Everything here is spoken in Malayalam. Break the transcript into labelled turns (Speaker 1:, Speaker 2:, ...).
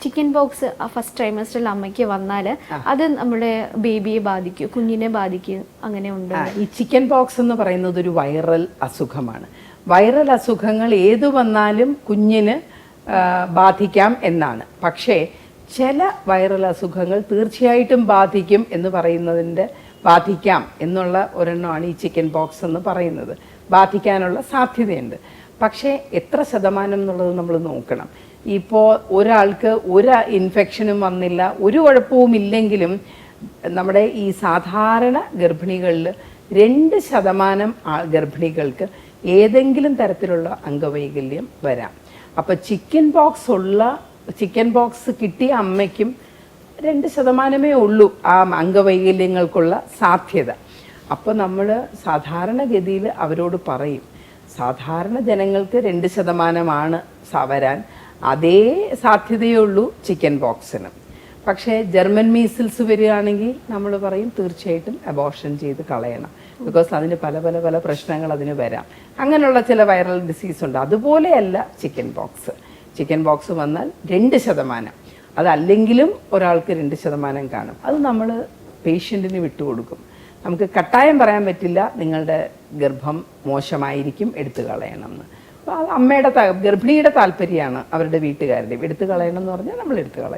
Speaker 1: ചിക്കൻ ബോക്സ് ഫസ്റ്റ് ട്രൈമസ്റ്ററിൽ അമ്മയ്ക്ക് വന്നാൽ അത് നമ്മുടെ ബേബിയെ ബാധിക്കും, കുഞ്ഞിനെ ബാധിക്കും, അങ്ങനെ ഉണ്ട്?
Speaker 2: ഈ ചിക്കൻ ബോക്സ് എന്ന് പറയുന്നത് ഒരു വൈറൽ അസുഖമാണ്. വൈറൽ അസുഖങ്ങൾ ഏതു വന്നാലും കുഞ്ഞിന് ബാധിക്കാം എന്നാണ്. പക്ഷേ ചില വൈറൽ അസുഖങ്ങൾ തീർച്ചയായിട്ടും ബാധിക്കും എന്ന് പറയുന്നതിൻ്റെ ബാധിക്കാം എന്നുള്ള ഒരെണ്ണമാണ് ഈ ചിക്കൻ ബോക്സ് എന്ന് പറയുന്നത്. ബാധിക്കാനുള്ള സാധ്യതയുണ്ട്. പക്ഷേ എത്ര ശതമാനം എന്നുള്ളത് നമ്മൾ നോക്കണം. ഇപ്പോൾ ഒരാൾക്ക് ഒരു ഇൻഫെക്ഷനും വന്നില്ല, ഒരു കുഴപ്പവും ഇല്ലെങ്കിലും നമ്മുടെ ഈ സാധാരണ ഗർഭിണികളിൽ 2% ഗർഭിണികൾക്ക് ഏതെങ്കിലും തരത്തിലുള്ള അംഗവൈകല്യം വരാം. അപ്പോൾ ചിക്കൻ ബോക്സ് കിട്ടിയ അമ്മയ്ക്കും 2% ഉള്ളൂ ആ അംഗവൈകല്യങ്ങൾക്കുള്ള സാധ്യത. അപ്പോൾ നമ്മൾ സാധാരണഗതിയിൽ അവരോട് പറയും, സാധാരണ ജനങ്ങൾക്ക് 2% വരാൻ, അതേ സാധ്യതയേ ഉള്ളൂ ചിക്കൻ ബോക്സിന്. പക്ഷേ ജർമ്മൻ മീസിൽസ് വരികയാണെങ്കിൽ നമ്മൾ പറയും തീർച്ചയായിട്ടും അബോർഷൻ ചെയ്ത് കളയണം. ബിക്കോസ് അതിന് പല പല പല പ്രശ്നങ്ങൾ അതിന് വരാം. അങ്ങനെയുള്ള ചില വൈറൽ ഡിസീസ് ഉണ്ട്. അതുപോലെയല്ല ചിക്കൻ ബോക്സ്. ചിക്കൻ ബോക്സ് വന്നാൽ 2%, അതല്ലെങ്കിലും ഒരാൾക്ക് 2% കാണും. അത് നമ്മൾ പേഷ്യൻറ്റിന് വിട്ടുകൊടുക്കും. നമുക്ക് കട്ടായം പറയാൻ പറ്റില്ല നിങ്ങളുടെ ഗർഭം മോശമായിരിക്കും, എടുത്തു കളയണം എന്ന്. അപ്പോൾ അത് ഗർഭിണിയുടെ താല്പര്യമാണ്, അവരുടെ വീട്ടുകാരുടെയും. എടുത്തു കളയണം എന്ന് പറഞ്ഞാൽ നമ്മൾ എടുത്തു കളയും.